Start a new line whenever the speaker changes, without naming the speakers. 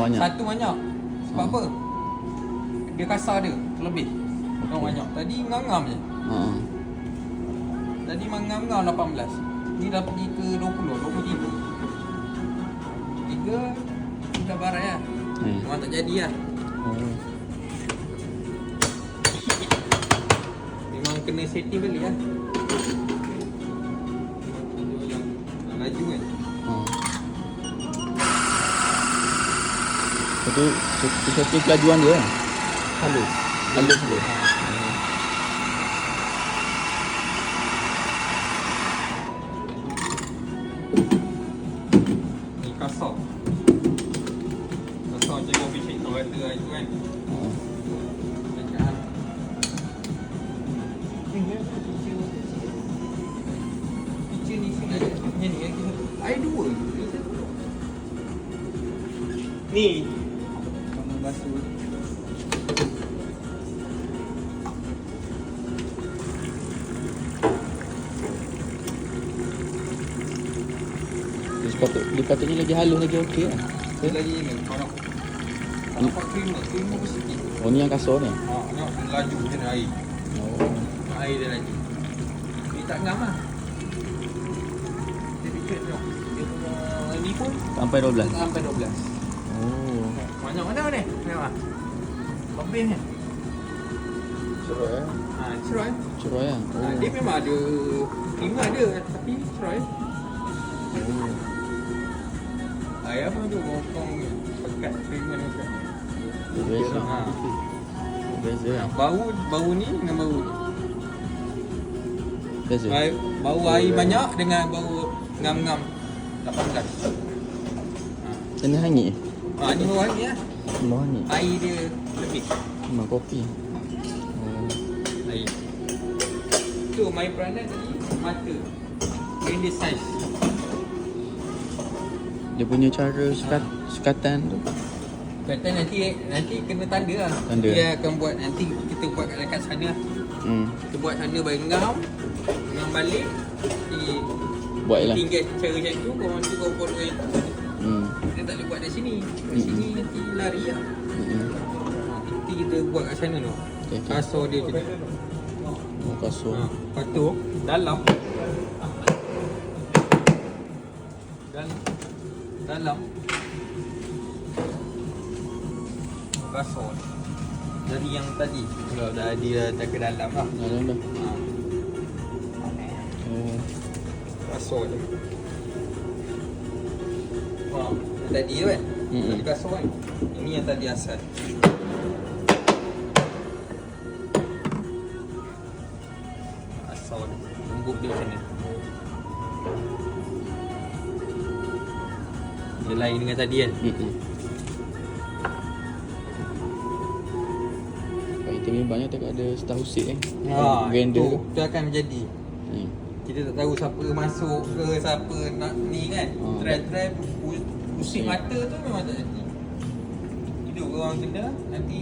banyak.
Satu banyak. Sebab apa? Dia kasar dia terlebih. Orang banyak. Tadi ngam-ngam je. Tadi ngam-ngam 18. Ni dah pergi ke 20, 23. 3 dah barai lah. Memang tak jadi lah. Memang kena setting balik lah. Yang laju kan.
Itu satu kelajuan dia kan? Halus dia.
Ni kasar. Kasar je kau bisik kau kata lah itu kan. Picture ni sini ada. Ni lagi satu. Air dua. Ni kamu basuh.
Dia patutnya lagi halus lagi okey lah.
Dia lagi ni kalau nampak creamer pun sikit.
Oh ni yang kasar ni?
Tengok laju je ni air. Air dia laju. Ni tak ngam lah. Dia picture tengok. Dia punya ni pun
Sampai 12?
sampai 12.
Oh.
Banyak mana ni? Tengok lah. Lebih ni.
Cerai lah.
Cerai.
Cerai lah.
Dia memang ada creamer ada tapi cerai. Air apa tu? Gotong pekat creamer ni kan.
Beza. Beza lah.
Bau ni dengan bau ni.
Beza.
Bau air banyak dengan bau ngam-ngam 18.
Ini hangit?
Ni bau air lah.
Bau hangit?
Air dia lebih.
Memang kopi.
Air. Tu my peranan tadi mata. Graded size.
Dia punya cara sukatan tu.
Kata nanti kena tanda lah.
Tanda.
Dia akan buat nanti kita buat dekat sana. Kita buat sana bagi ngam balik.
Buat je lah.
Tinggal cara macam tu kau nanti kau buat dengan itu. Kita tak boleh buat dari sini. Dari sini nanti lari lah. Nanti kita buat kat sana tu.
Okay.
Kasar dia je.
Kasar.
Lepas tu dalam kasar dari yang tadi. Kalau dah dia tak ke dalam lah.
Dalam dah.
Kasar je. Tadi tu kan. Tadi kasar kan. Ini yang tadi asal. Asal dia. Lembut dia macam ni. Dia lain dengan tadi kan.
Kita ni banyak tak ada star husik kan.
Itu akan menjadi. Kita tak tahu siapa masuk ke, siapa nak ni kan. Try pusing mata tu memang tak jadi. Hidup orang kena nanti